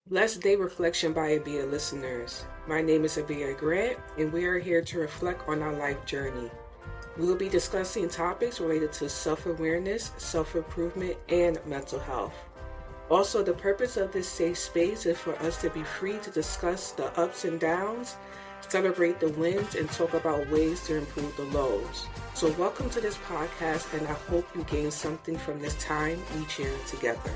Blessed Day Reflection by Abia listeners. My name is Abia Grant, and we are here to reflect on our life journey. We will be discussing topics related to self awareness, self improvement, and mental health. Also, the purpose of this safe space is for us to be free to discuss the ups and downs, celebrate the wins, and talk about ways to improve the lows. So, welcome to this podcast, and I hope you gain something from this time we share together.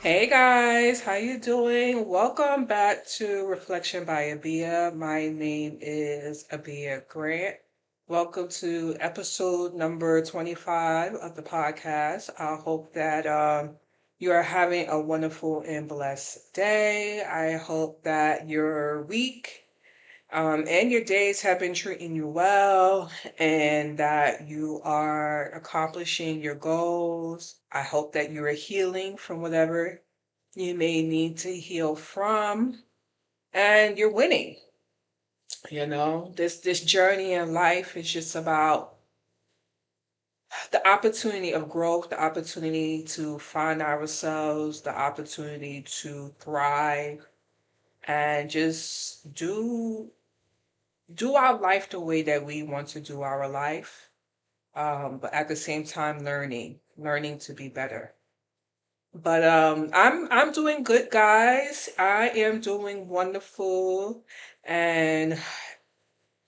Hey guys, how you doing? Welcome back to Reflection by Abia. My name is Abia Grant. Welcome to episode number 25 of the podcast. I hope that you are having a wonderful and blessed day. I hope that your week and your days have been treating you well and that you are accomplishing your goals. I hope that you are healing from whatever you may need to heal from and you're winning. This journey in life is just about the opportunity of growth, the opportunity to find ourselves, the opportunity to thrive and just do our life the way that we want to do our life, but at the same time learning to be better. But I'm doing good, guys. I am doing wonderful, and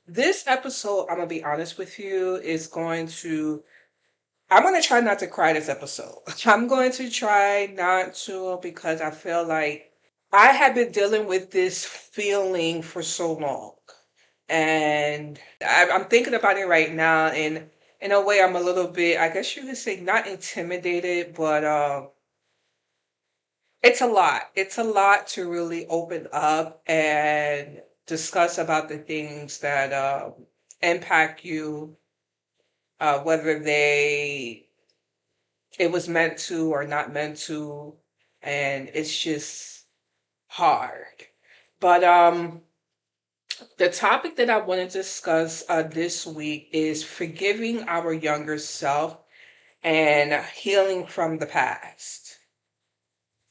this episode, I'm gonna be honest with you, is going to. I'm gonna try not to cry this episode. I'm going to try not to because I feel like I have been dealing with this feeling for so long. And I'm thinking about it right now, and in a way, I'm a little bit, I guess you could say, not intimidated, but it's a lot. It's a lot to really open up and discuss about the things that impact you, whether it was meant to or not meant to, and it's just hard. But the topic that I want to discuss this week is forgiving our younger self and healing from the past.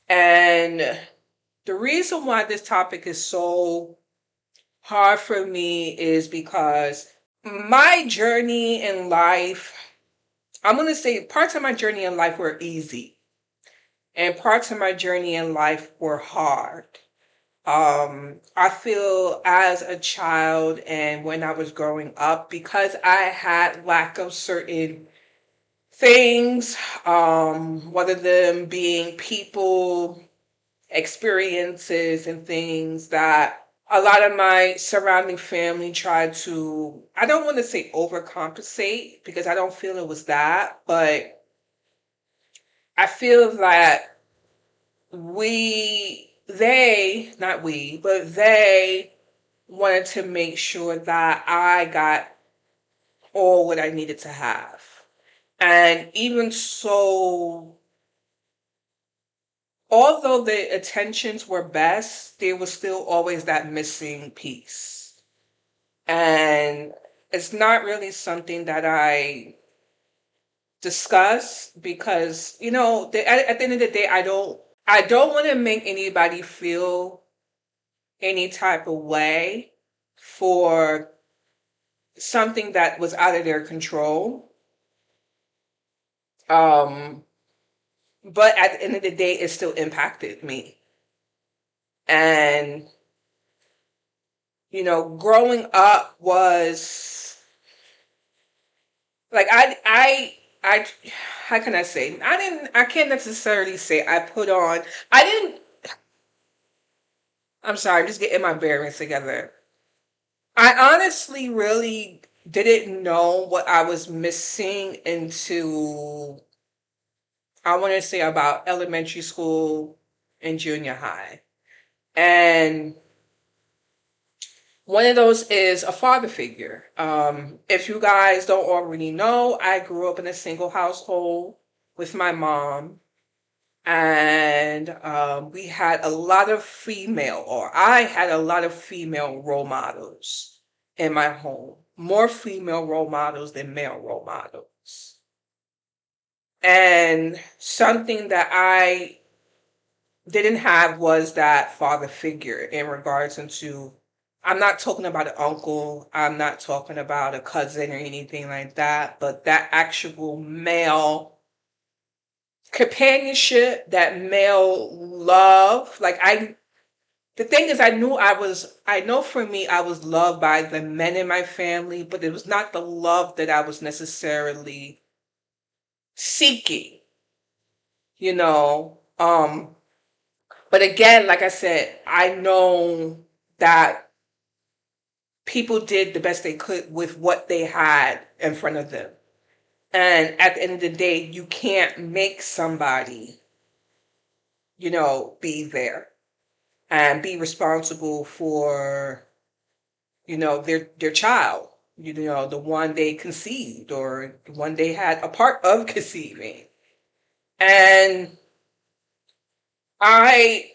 And the reason why this topic is so hard for me is because my journey in life, I'm going to say parts of my journey in life were easy and parts of my journey in life were hard. I feel as a child and when I was growing up, because I had lack of certain things, one of them being people, experiences, and things that a lot of my surrounding family tried to, I don't want to say overcompensate because I don't feel it was that, but I feel that not we, but they wanted to make sure that I got all what I needed to have. And even so, although the intentions were best, there was still always that missing piece. And it's not really something that I discuss because, at the end of the day, I don't want to make anybody feel any type of way for something that was out of their control. Um, but at the end of the day, it still impacted me. And, growing up was like I how can I say? I can't necessarily say I didn't, I'm sorry, I'm just getting my bearings together. I honestly really didn't know what I was missing into, I want to say, about elementary school and junior high. And one of those is a father figure. If you guys don't already know, I grew up in a single household with my mom. And we had a lot of female, or I had a lot of female role models in my home. More female role models than male role models. And something that I didn't have was that father figure in regards into, I'm not talking about an uncle, I'm not talking about a cousin or anything like that, but that actual male companionship, that male love. Like the thing is, I know for me, I was loved by the men in my family, but it was not the love that I was necessarily seeking, you know. But again, like I said, I know that people did the best they could with what they had in front of them. And at the end of the day, you can't make somebody, be there and be responsible for, their child, the one they conceived or the one they had a part of conceiving. And I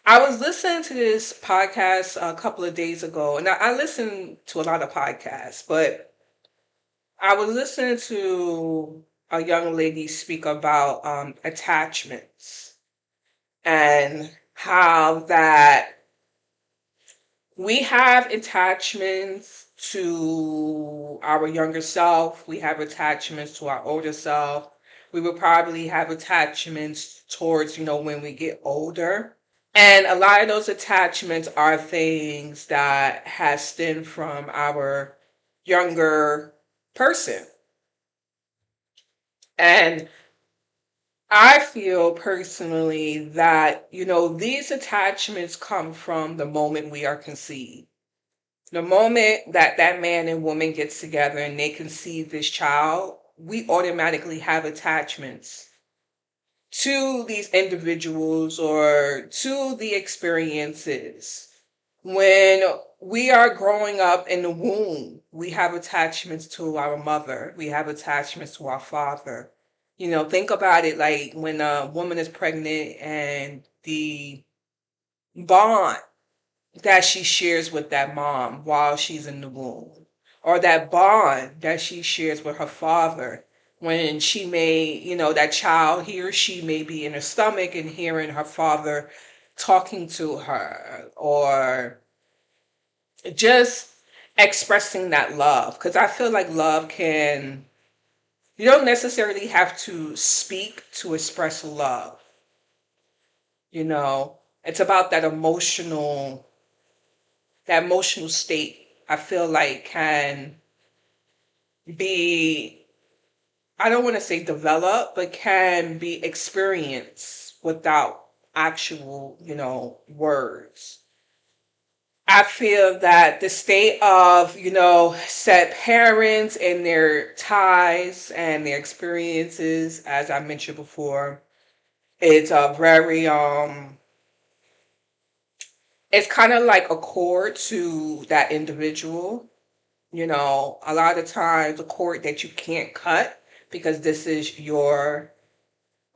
I was listening to this podcast a couple of days ago, and I listen to a lot of podcasts, but I was listening to a young lady speak about attachments and how that we have attachments to our younger self, we have attachments to our older self. We will probably have attachments towards, when we get older. And a lot of those attachments are things that has stemmed from our younger person. And I feel personally that, these attachments come from the moment we are conceived. The moment that that man and woman gets together and they conceive this child, we automatically have attachments to these individuals or to the experiences. When we are growing up in the womb, we have attachments to our mother, we have attachments to our father. Think about it, like when a woman is pregnant and the bond that she shares with that mom while she's in the womb, or that bond that she shares with her father when she may, that child, he or she may be in her stomach and hearing her father talking to her, or just expressing that love. Because I feel like love can, you don't necessarily have to speak to express love, it's about that emotional state. I feel like can be, I don't want to say developed, but can be experienced without actual, words. I feel that the state of, said parents and their ties and their experiences, as I mentioned before, it's a very it's kind of like a cord to that individual. A lot of times a cord that you can't cut because this is your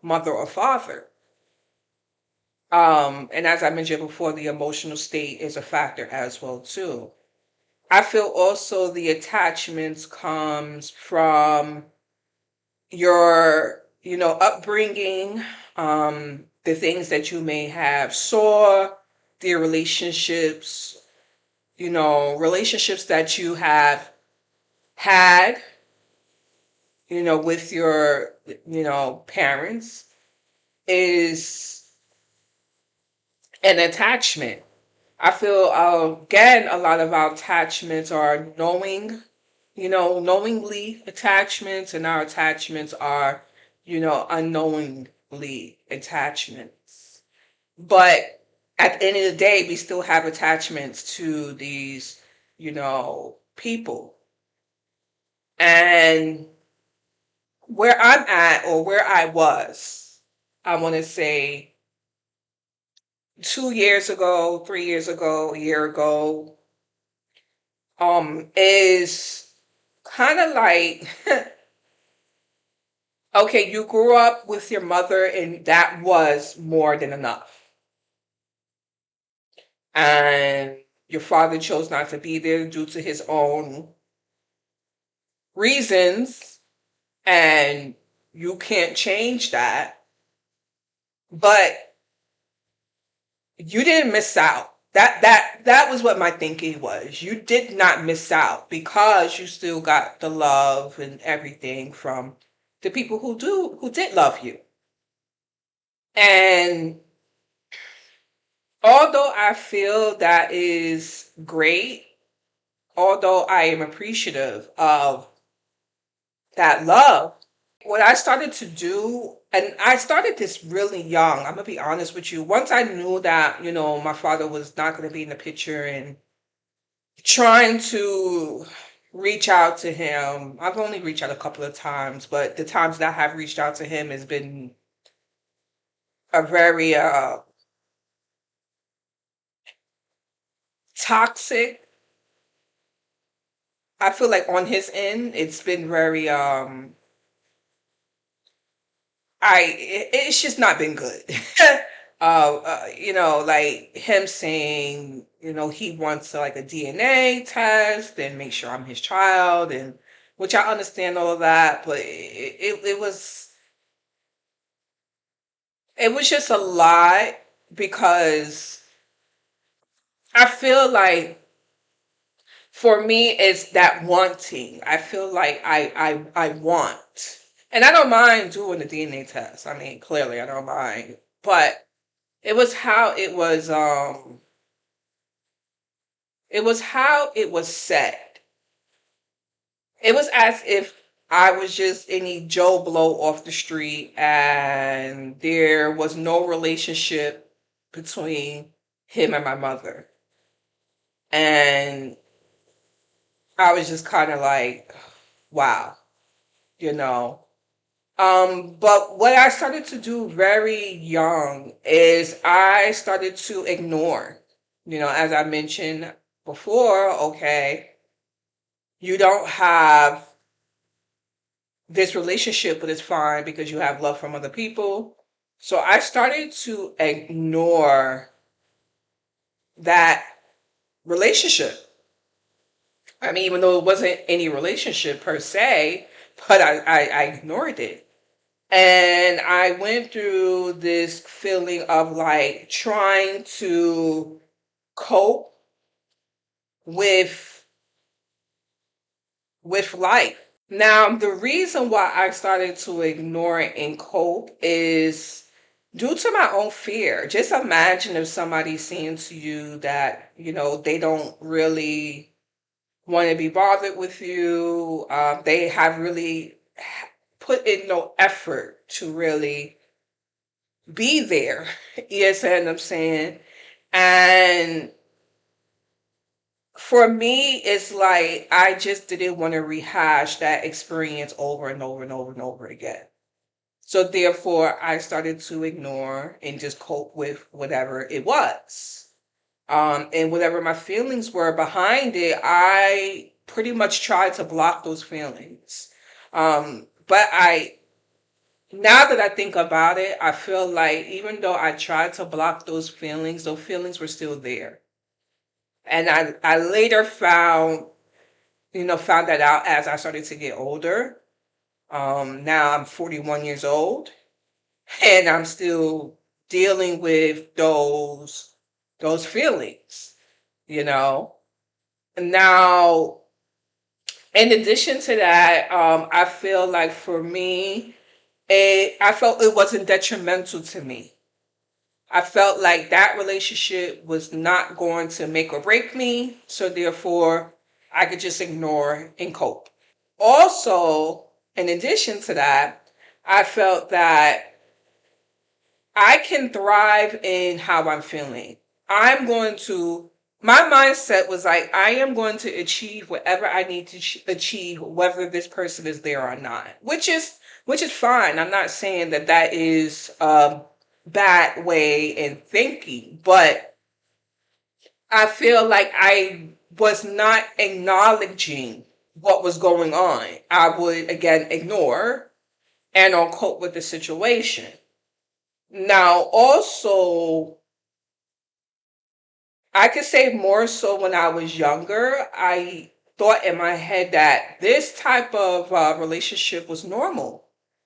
mother or father. And as I mentioned before, the emotional state is a factor as well too. I feel also the attachments comes from your, upbringing, the things that you may have saw, the relationships that you have had, with your, parents is an attachment. I feel, again, a lot of our attachments are knowingly attachments, and our attachments are, unknowingly attachments. But at the end of the day, we still have attachments to these, people. And where I'm at, or where I was, I want to say 2 years ago, 3 years ago, a year ago, is kind of like, okay, you grew up with your mother and that was more than enough. And your father chose not to be there due to his own reasons. And You can't change that, but you didn't miss out. That was what my thinking was. You did not miss out because you still got the love and everything from the people who did love you. And although I feel that is great, although I am appreciative of that love, what I started to do, and I started this really young, I'm gonna be honest with you. Once I knew that, my father was not gonna be in the picture and trying to reach out to him, I've only reached out a couple of times, but the times that I have reached out to him has been a very toxic. I feel like on his end, it's been very it's just not been good. Like him saying, he wants like a DNA test and make sure I'm his child, and which I understand all of that, but it was just a lot because I feel like for me it's that wanting. I feel like I want. And I don't mind doing the DNA test. I mean, clearly I don't mind. But it was how it was said. It was as if I was just any Joe Blow off the street and there was no relationship between him and my mother. And I was just kind of like, wow, you know. But what I started to do very young is I started to ignore, as I mentioned before, okay, you don't have this relationship, but it's fine because you have love from other people. So I started to ignore that relationship. I mean, even though it wasn't any relationship per se, but I ignored it. And I went through this feeling of like trying to cope with life. Now, the reason why I started to ignore it and cope is due to my own fear. Just imagine if somebody's saying to you that, they don't really want to be bothered with you. They have really put in no effort to really be there. You understand what I'm saying? And for me, it's like I just didn't want to rehash that experience over and over and over and over again. So therefore, I started to ignore and just cope with whatever it was. And whatever my feelings were behind it, I pretty much tried to block those feelings. But now that I think about it, I feel like even though I tried to block those feelings were still there. And I later found that out as I started to get older. Now I'm 41 years old and I'm still dealing with those feelings, you know. Now, in addition to that, I feel like for me, I felt it wasn't detrimental to me. I felt like that relationship was not going to make or break me, so therefore I could just ignore and cope. Also, in addition to that, I felt that I can thrive in how I'm feeling. I'm going to, my mindset was like, I am going to achieve whatever I need to achieve, whether this person is there or not, which is fine. I'm not saying that that is a bad way in thinking, but I feel like I was not acknowledging what was going on. I would again ignore and or cope with the situation. Now, also, I could say more so when I was younger, I thought in my head that this type of relationship was normal.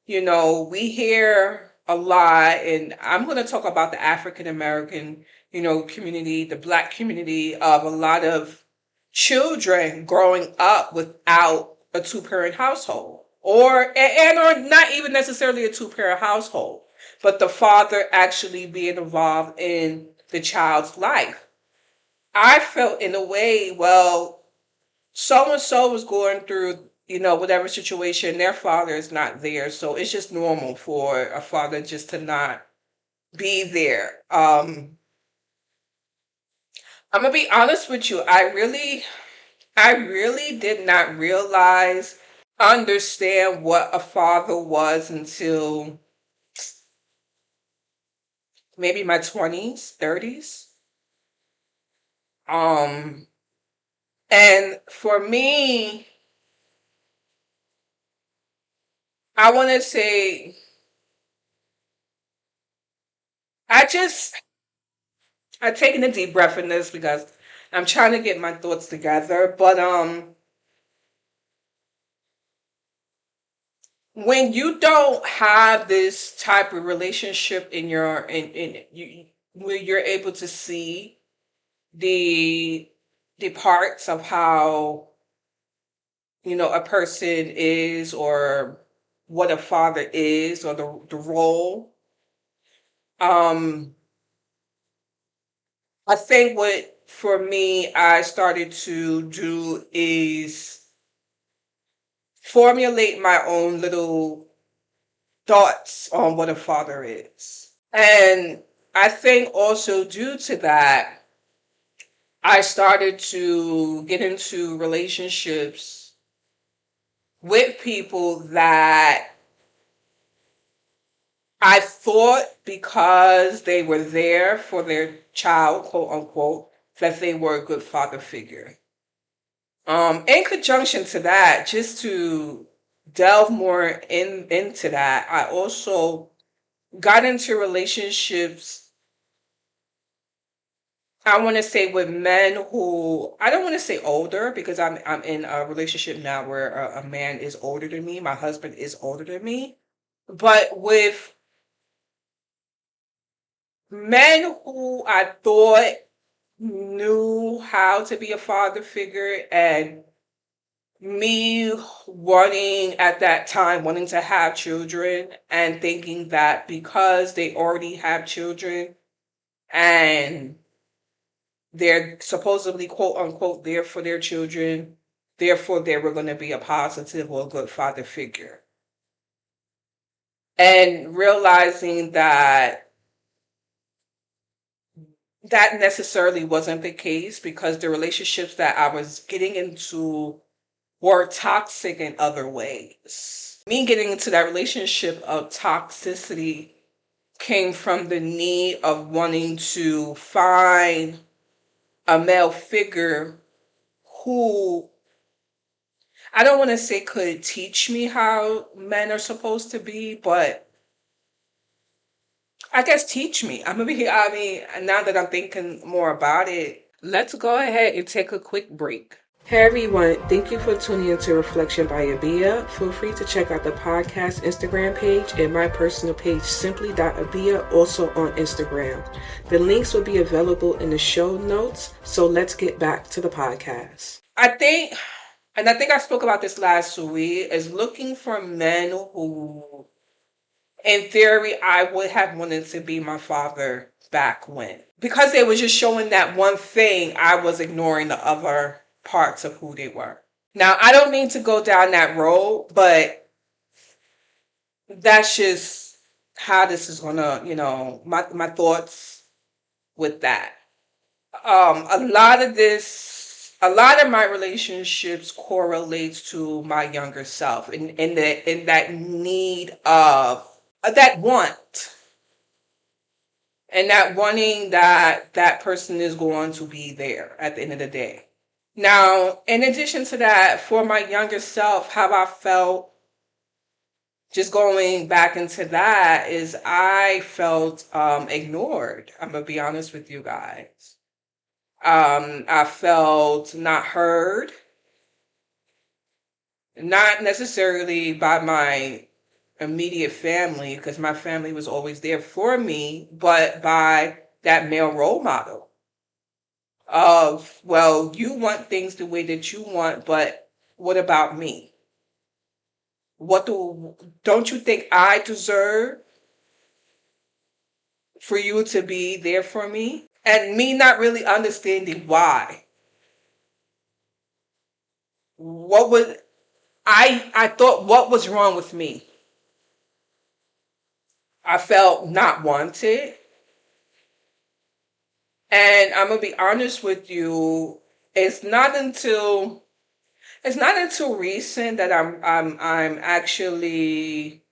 We hear a lot, and I'm going to talk about the African American, community, the Black community, of a lot of children growing up without a two-parent household, or not even necessarily a two-parent household, but the father actually being involved in the child's life. I felt in a way, well, so and so was going through, whatever situation, their father is not there. So it's just normal for a father just to not be there. I'm gonna be honest with you. I really did not understand what a father was until maybe my 20s, 30s. Um, and for me, I want to say, I just I've taken a deep breath in this because I'm trying to get my thoughts together. But when you don't have this type of relationship in you, where you're able to see the the parts of how a person is, or what a father is, or the role, um I think what for me I started to do is formulate my own little thoughts on what a father is. And I think also due to that, I started to get into relationships with people that I thought, because they were there for their child, quote unquote, that they were a good father figure. In conjunction to that, just to delve more into that, I also got into relationships, I want to say, with men who, I don't want to say older, because I'm in a relationship now where a man is older than me. My husband is older than me, but with men who I thought knew how to be a father figure, and me wanting at that time wanting to have children, and thinking that because they already have children and they're supposedly quote unquote there for their children, therefore they were going to be a positive or a good father figure. And realizing that that necessarily wasn't the case, because the relationships that I was getting into were toxic in other ways. Me getting into that relationship of toxicity came from the need of wanting to find a male figure who, I don't want to say could teach me how men are supposed to be, but I guess teach me. I mean, now that I'm thinking more about it, let's go ahead and take a quick break. Hey everyone, thank you for tuning into Reflection by Abia. Feel free to check out the podcast Instagram page and my personal page, simply.abia, also on Instagram. The links will be available in the show notes, so let's get back to the podcast. I think I spoke about this last week, is looking for men who, in theory, I would have wanted to be my father back when. Because they were just showing that one thing, I was ignoring the other parts of who they were. Now, I don't mean to go down that road, but that's just how this is gonna, my thoughts with that. A lot of my relationships correlates to my younger self, in that need of, that want, and that wanting that that person is going to be there at the end of the day. Now, in addition to that, for my younger self, how I felt, just going back into that, is I felt ignored. I'm gonna be honest with you guys. I felt not heard, not necessarily by my immediate family, because my family was always there for me, but by that male role model of, well, you want things the way that you want, but what about me? What do don't you think I deserve for you to be there for me? And me not really understanding why. What would I thought what was wrong with me? I felt not wanted. And I'm gonna be honest with you, it's not until it's not until recent that I'm actually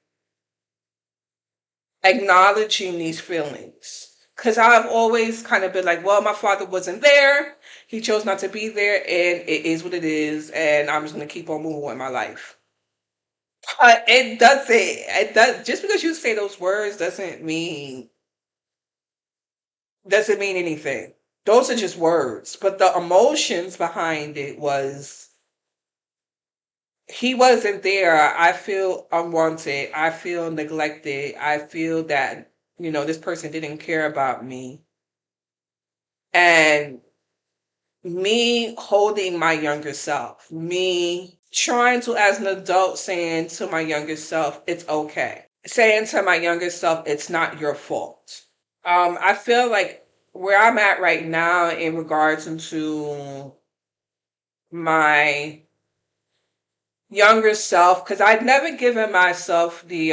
acknowledging these feelings. Cause I've always kind of been like, well, my father wasn't there. He chose not to be there, and it is what it is, and I'm just gonna keep on moving with my life. It doesn't. It does. Just because you say those words doesn't mean anything. Those are just words, but the emotions behind it was he wasn't there. I feel unwanted. I feel neglected. I feel that this person didn't care about me, and me holding my younger self, me trying to, as an adult, saying to my younger self, it's okay. Saying to my younger self, it's not your fault. I feel like where I'm at right now in regards into my younger self, because I'd never given myself the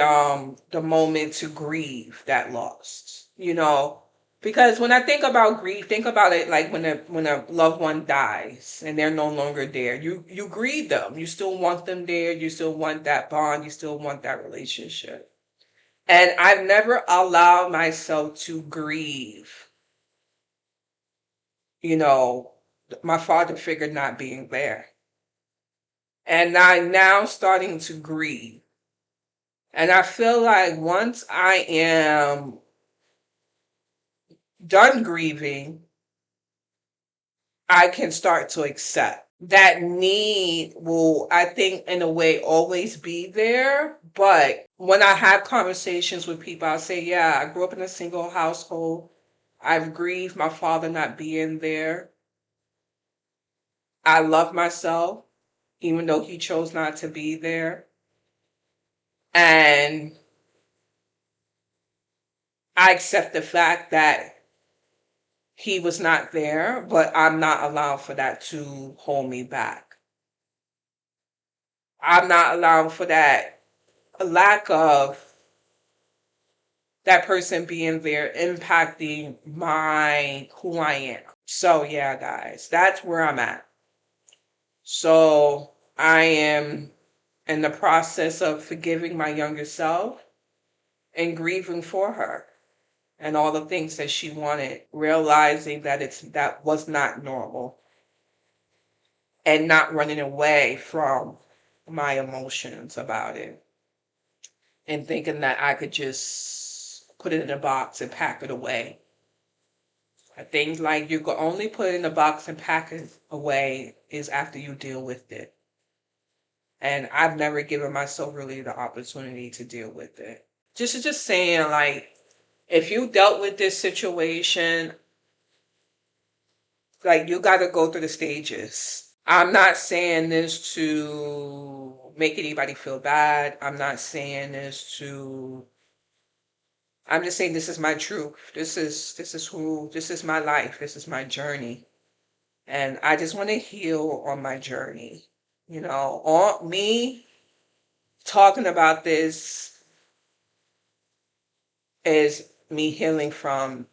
moment to grieve that loss. Because when I think about grief, think about it like when a loved one dies and they're no longer there. You grieve them. You still want them there. You still want that bond. You still want that relationship. And I've never allowed myself to grieve, you know, my father figure not being there. And I'm now starting to grieve. And I feel like once I am done grieving, I can start to accept. That need will, I think, in a way, always be there. But when I have conversations with people, I'll say, yeah, I grew up in a single household. I've grieved my father not being there. I love myself, even though he chose not to be there. And I accept the fact that he was not there, but I'm not allowed for that to hold me back. I'm not allowed for that lack of that person being there impacting my who I am. So yeah, guys, that's where I'm at. So I am in the process of forgiving my younger self and grieving for her and all the things that she wanted, realizing that was not normal and not running away from my emotions about it and thinking that I could just put it in a box and pack it away. Things like you can only put it in a box and pack it away is after you deal with it. And I've never given myself really the opportunity to deal with it. Just saying, like, if you dealt with this situation, like, you got to go through the stages. I'm not saying this to make anybody feel bad. I'm just saying this is my truth. This is my life. This is my journey. And I just want to heal on my journey. On me talking about this is me healing from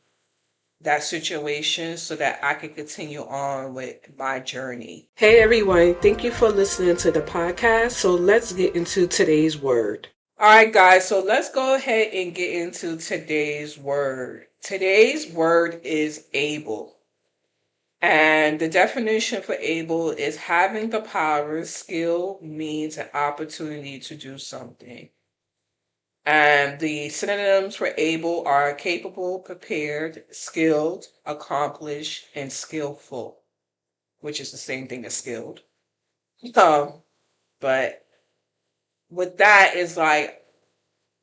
that situation so that I can continue on with my journey. Hey everyone, thank you for listening to the podcast. So let's get into today's word. All right, guys, so let's go ahead and get into today's word. Today's word is able. And the definition for able is having the power, skill, means, and opportunity to do something. And the synonyms for able are capable, prepared, skilled, accomplished, and skillful, which is the same thing as skilled. But with that is like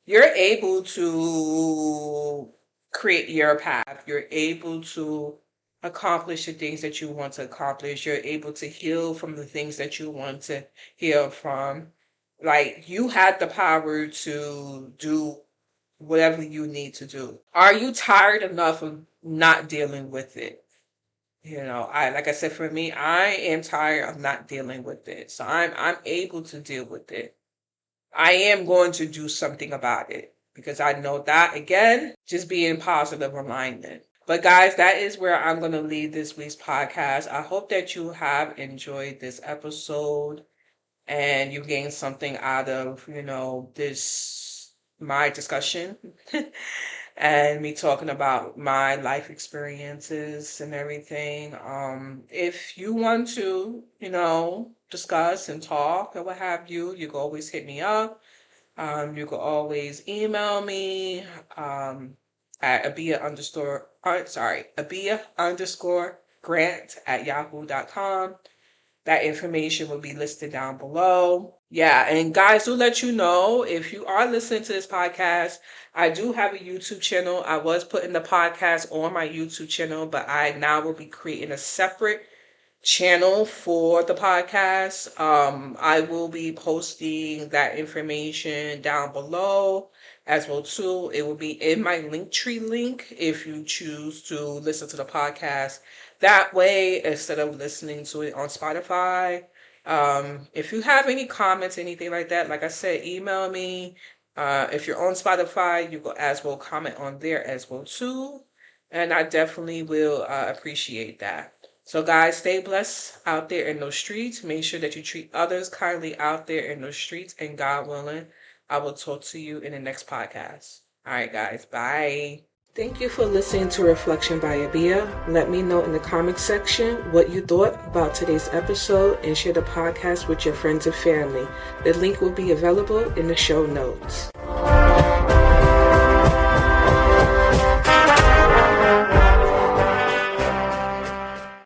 you're able to create your path. You're able to accomplish the things that you want to accomplish. You're able to heal from the things that you want to heal from. Like, you had the power to do whatever you need to do. Are you tired enough of not dealing with it? Like I said, for me, I am tired of not dealing with it. So I'm able to deal with it. I am going to do something about it because I know that, again, just being positive alignment. But guys, that is where I'm going to leave this week's podcast. I hope that you have enjoyed this episode and you gained something out of, this, my discussion and me talking about my life experiences and everything. If you want to, discuss and talk or what have you, you can always hit me up. You can always email me at abia underscore grant@yahoo.com. That information will be listed down below. Yeah, and guys, do let you know if you are listening to this podcast, I do have a YouTube channel. I was putting the podcast on my YouTube channel, but I now will be creating a separate channel for the podcast. I will be posting that information down below as well too. It will be in my Linktree link if you choose to listen to the podcast that way instead of listening to it on Spotify. If you have any comments, anything like that, like I said, email me. If you're on Spotify, you can as well comment on there as well too. And I definitely will appreciate that. So guys, stay blessed out there in those streets. Make sure that you treat others kindly out there in those streets. And God willing, I will talk to you in the next podcast. All right, guys. Bye. Thank you for listening to Reflection by Abia. Let me know in the comment section what you thought about today's episode and share the podcast with your friends and family. The link will be available in the show notes.